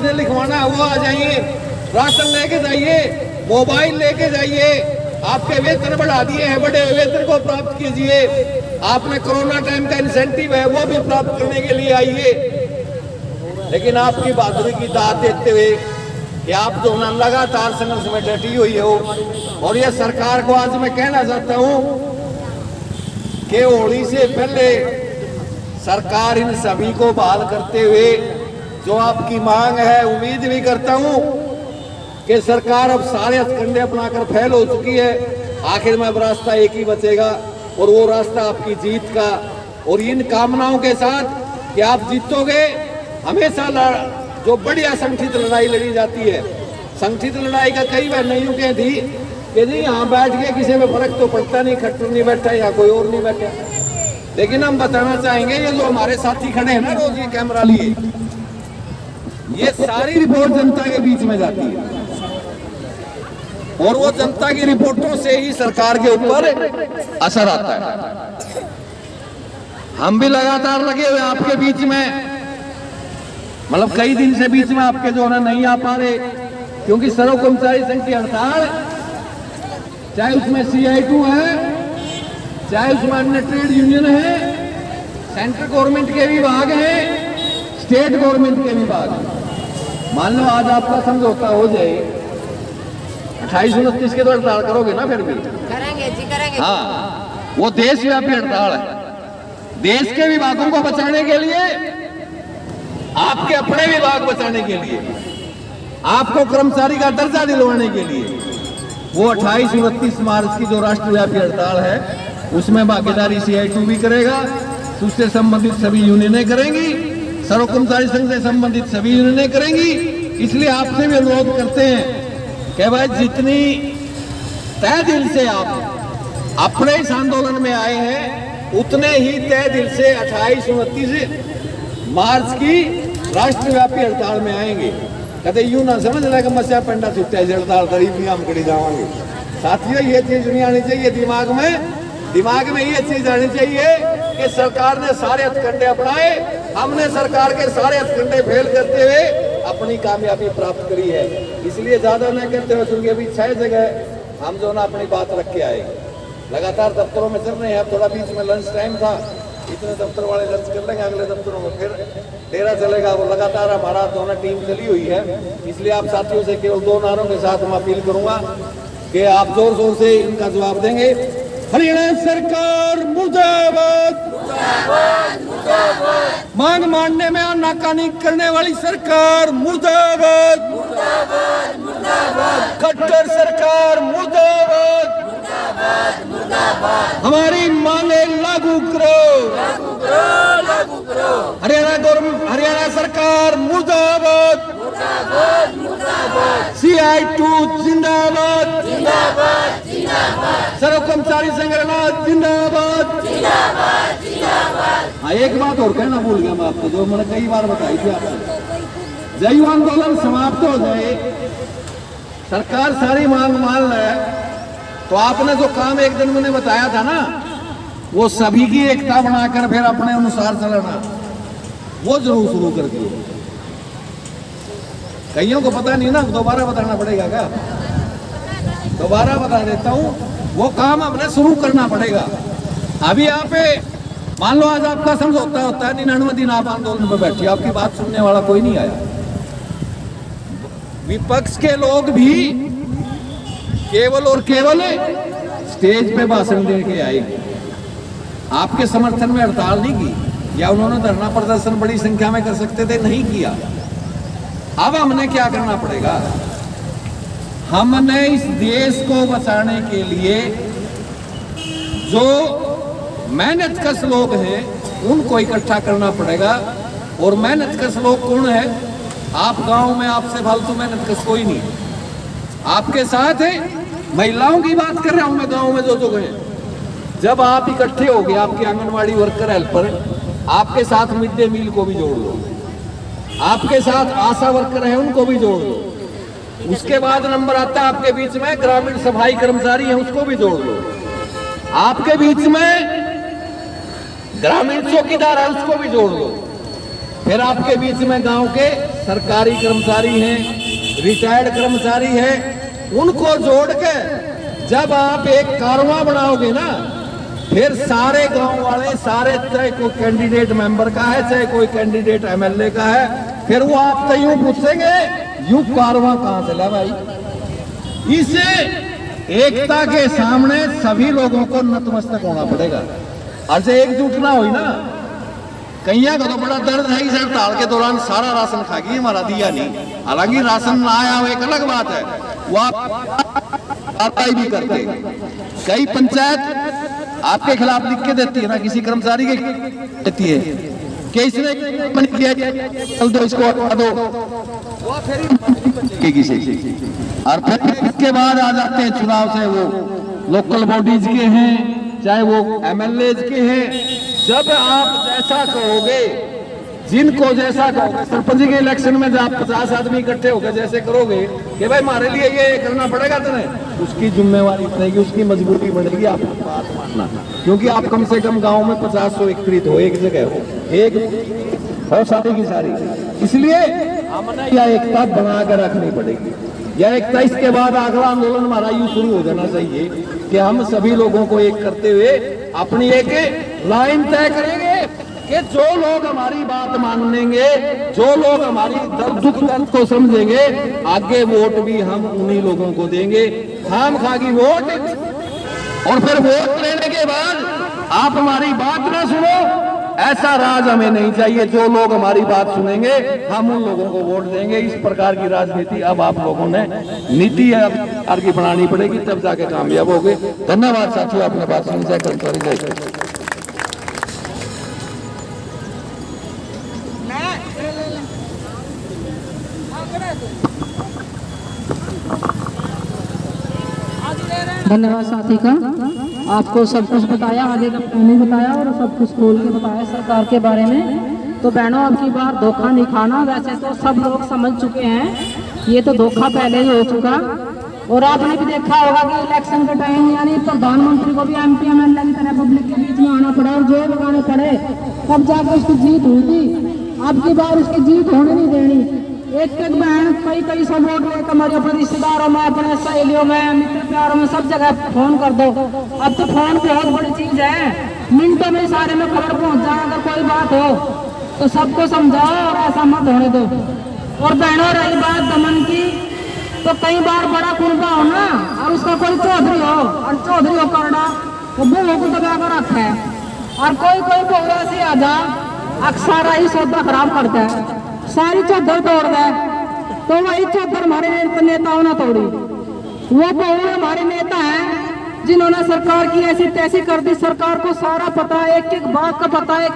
जिन्हें लिखवाना है वो आ जाइए, राशन लेके जाइए, मोबाइल लेके जाइए। आपके वेतन बढ़ा दिए हैं, बड़े वेतन को प्राप्त कीजिए। आपने कोरोना टाइम का इंसेंटिव है वो भी प्राप्त करने के लिए आइए। लेकिन आपकी बहादुरी की दाद देते हुए कि आप जो ना लगातार संघर्ष में डटी हुई हो, और ये सरकार को आज मैं कहना चाहता हूं कि होली से पहले सरकार इन सभी को बहाल करते हुए जो आपकी मांग है, उम्मीद भी करता हूं कि सरकार अब सारे हथकंडे अपनाकर फैल हो चुकी है। आखिर में अब रास्ता एक ही बचेगा और वो रास्ता आपकी जीत का। और इन कामनाओं के साथ कि आप जीतोगे, हमेशा जो बढ़िया संगठित लड़ाई लड़ी जाती है, संगठित लड़ाई का कई बार नहीं कह थी कि नहीं यहाँ बैठ के किसी में फर्क तो पड़ता नहीं, खट्टर नहीं बैठा या कोई और नहीं बैठा। लेकिन हम बताना चाहेंगे ये जो हमारे साथी खड़े हैं ना रोज ये कैमरा लिए, ये सारी रिपोर्ट जनता के बीच में जाती है और वो जनता की रिपोर्टों से ही सरकार के ऊपर असर आता है। हम भी लगातार लगे हुए आपके बीच में, मतलब कई दिन से बीच में आपके जो है नहीं आ पा रहे, क्योंकि सर्व कर्मचारी संघ की हड़ताल, चाहे उसमें CI2 है, चाहे उसमें अन्य ट्रेड यूनियन है, सेंट्रल गवर्नमेंट के विभाग हैं, स्टेट गवर्नमेंट के विभाग हैं। मान लो आज आपका समझौता हो जाए, 28-29 के तो हड़ताल करोगे ना? फिर भी करेंगे जी, करेंगे। हाँ, वो देशव्यापी हड़ताल है। देश के विभागों को बचाने के लिए, आपके अपने विभाग बचाने के लिए, आपको कर्मचारी का दर्जा दिलवाने के लिए वो 28-29 मार्च की जो राष्ट्रव्यापी हड़ताल है उसमें भागीदारी CI2 भी करेगा, उससे संबंधित सभी यूनियनें करेंगी, सर्व कर्मचारी संघ से संबंधित सभी यूनियनें करेंगी। इसलिए आपसे भी अनुरोध करते हैं कि भाई जितनी तय दिल से आप अपने इस आंदोलन में आए हैं, उतने ही तय दिल से 28-29 मार्च की राष्ट्रव्यापी हड़ताल में आएंगे। कहते यूं ना समझ लें कि मस्या पेंडा छुट्टा है हड़ताल करीब भी हम कड़ी जावांगे। साथियों, ये चीज नहीं आनी चाहिए दिमाग में ये चीज आनी चाहिए कि सरकार ने सारे हथकंडे अपनाए, हमने सरकार के सारे हथकंडे फेल करते हुए अपनी कामयाबी प्राप्त करी है। इसलिए ज्यादा न करते हुए, क्योंकि अभी 6 जगह हम जो ना अपनी बात रख के आएंगे। लगातार दफ्तरों में चल रहे हैं, थोड़ा बीच में लंच टाइम था, इतने दफ्तर वाले लंच कर लेंगे, अगले दफ्तरों में फिर डेरा चलेगा। वो लगातार हमारा दोनों टीम चली हुई है। इसलिए आप साथियों से केवल 2 नारों के साथ मैं अपील करूंगा कि आप जोर जोर से इनका जवाब देंगे। हरियाणा सरकार मुर्दाबाद, मांग मानने में नाकानी करने वाली सरकार मुर्दाबाद, खट्टर सरकार मुर्दाबाद, हमारी मांगे लागू करो, हरियाणा सरकार मुर्दाबाद, CI2 जिंदाबाद, सर्व कर्मचारी संगठन जिंदाबाद। हाँ, एक बात और कहना भूल गया मैं आपको, जो मैंने कई बार बताई थी आपको। जय आंदोलन समाप्त हो जाए, सरकार सारी मांग मान ले, तो आपने जो काम एक दिन मैंने बताया था ना, वो सभी की एकता बनाकर फिर अपने अनुसार चलना, वो जरूर शुरू कर दिए। कईयों को पता नहीं ना, दोबारा बताना पड़ेगा क्या? दोबारा बता देता हूं, वो काम हमने शुरू करना पड़ेगा। अभी आप मान लो आज आपका समझौता होता है, 99 दिन आप आंदोलन में बैठिए, आपकी बात सुनने वाला कोई नहीं आया। विपक्ष के लोग भी केवल और केवल स्टेज पे भाषण दे के आएंगे, आपके समर्थन में हड़ताल नहीं की, या उन्होंने धरना प्रदर्शन बड़ी संख्या में कर सकते थे, नहीं किया। अब हमने क्या करना पड़ेगा? हमने इस देश को बचाने के लिए जो मेहनतकश लोग हैं उनको इकट्ठा करना पड़ेगा। और मेहनतकश लोग कौन है? आप गांव में आपसे फालतू मेहनतकश कोई नहीं, आपके साथ है। महिलाओं की बात कर रहा हूं मैं, गांव में जो है, जब आप इकट्ठे हो गए, आपके आंगनवाड़ी वर्कर हेल्पर, आपके साथ मिड डे मील को भी जोड़ लो, आपके साथ आशा वर्कर है उनको भी जोड़ लो, उसके बाद नंबर आता है आपके बीच में ग्रामीण सफाई कर्मचारी है उसको भी जोड़ लो, आपके बीच में ग्रामीण चौकीदार है उसको भी जोड़ लो, फिर आपके बीच में गांव के सरकारी कर्मचारी हैं, रिटायर्ड कर्मचारी हैं, उनको जोड़ के जब आप एक कारवां बनाओगे ना, फिर सारे गांव वाले, सारे, चाहे कोई कैंडिडेट मेंबर का है, चाहे कोई कैंडिडेट एमएलए का है, फिर वो आपसे यूं पूछेंगे, यूं कारवां कहां से ला भाई। इसे एकता के सामने सभी लोगों को नतमस्तक होना पड़ेगा। और एकजुट ना हुई ना, कईया का तो बड़ा दर्द है। इस हड़ताल के दौरान सारा राशन खा गई, हमारा दिया नहीं। हालांकि राशन ना आया हो एक अलग बात है, वो आप भी करते। कई पंचायत आपके खिलाफ लिख के देती है ना, किसी कर्मचारी के देती है कि इसने किया, चल दो, इसको हटा दो, किसी। और फिर इसके बाद आ जाते हैं चुनाव से, वो लोकल बॉडीज के हैं, चाहे वो एमएलए के हैं। जब आप जैसा कहोगे, जिनको जैसा कहोगे, सरपंच के इलेक्शन में जब आप 50 आदमी इकट्ठे होकर जैसे करोगे कि भाई हमारे लिए ये करना पड़ेगा, तुम्हें उसकी जिम्मेवारी बनेगी, उसकी मजबूरी बनेगी, आपको बात मानना। क्योंकि आप कम से कम गांव में 50 एकत्रित हो, एक जगह हो, एक हो सारी की सारी। इसलिए हमने यह एकता बना कर रखनी पड़ेगी। यह एकता, इसके बाद अगला आंदोलन हमारा यूं शुरू हो जाना चाहिए कि हम सभी लोगों को एक करते हुए अपनी एक लाइन तय करेंगे कि जो लोग हमारी बात मान लेंगे, जो लोग हमारी दर्द दुख दर्द को समझेंगे, आगे वोट भी हम उन्हीं लोगों को देंगे। खामखा की वोट, और फिर वोट लेने के बाद आप हमारी बात ना सुनो, ऐसा राज हमें नहीं चाहिए। जो लोग हमारी बात सुनेंगे, हम उन लोगों को वोट देंगे। इस प्रकार की राजनीति अब आप लोगों ने नीति की बनानी पड़ेगी, तब जाके कामयाब होगे। धन्यवाद साथियों, आपने बात सुनी जाए कर्मचारी। धन्यवाद साथी का, आपको सब कुछ बताया, आगे का प्लानिंग बताया और सब कुछ खोल के बताया सरकार के बारे में। तो बहनों, अब की बार धोखा नहीं खाना। वैसे तो सब लोग समझ चुके हैं, ये तो धोखा पहले ही हो चुका। और आपने भी देखा होगा कि इलेक्शन के टाइम यानी प्रधानमंत्री को भी एमपी एमएलए की तरह पब्लिक के बीच में आना पड़ा और जोर लगाने पड़े, तब जाकर उसकी जीत हुई थी। अब की बार उसकी जीत होने नहीं देनी। एक बहन कई सब वोट लेकर हमारे अपने रिश्तेदारों में, अपने सहेलियों में, मित्र प्यारों में, सब जगह फोन कर दो। अब तो फोन बहुत बड़ी चीज है, मिनटों में सारे में खबर पहुंच जाए। अगर कोई बात हो तो सबको समझाओ और ऐसा मत होने दो। और बहनों, रही बात दमन की, तो कई बार बड़ा कुनबा हो ना, और उसका कोई चौधरी हो, और चौधरी हो करना वो बूढ़ों को दबा कर रखा है। और कोई बहू ऐसी आ जा, अक्सर ही सौदा खराब करता है, सारी चादर तोड़ दे। तो वही चादर हमारे नेताओं ने तोड़ी। वो बहू हमारे नेता हैं जिन्होंने सरकार की ऐसी तैसी कर दी। सरकार को सारा पता है, एक एक बात का पता है।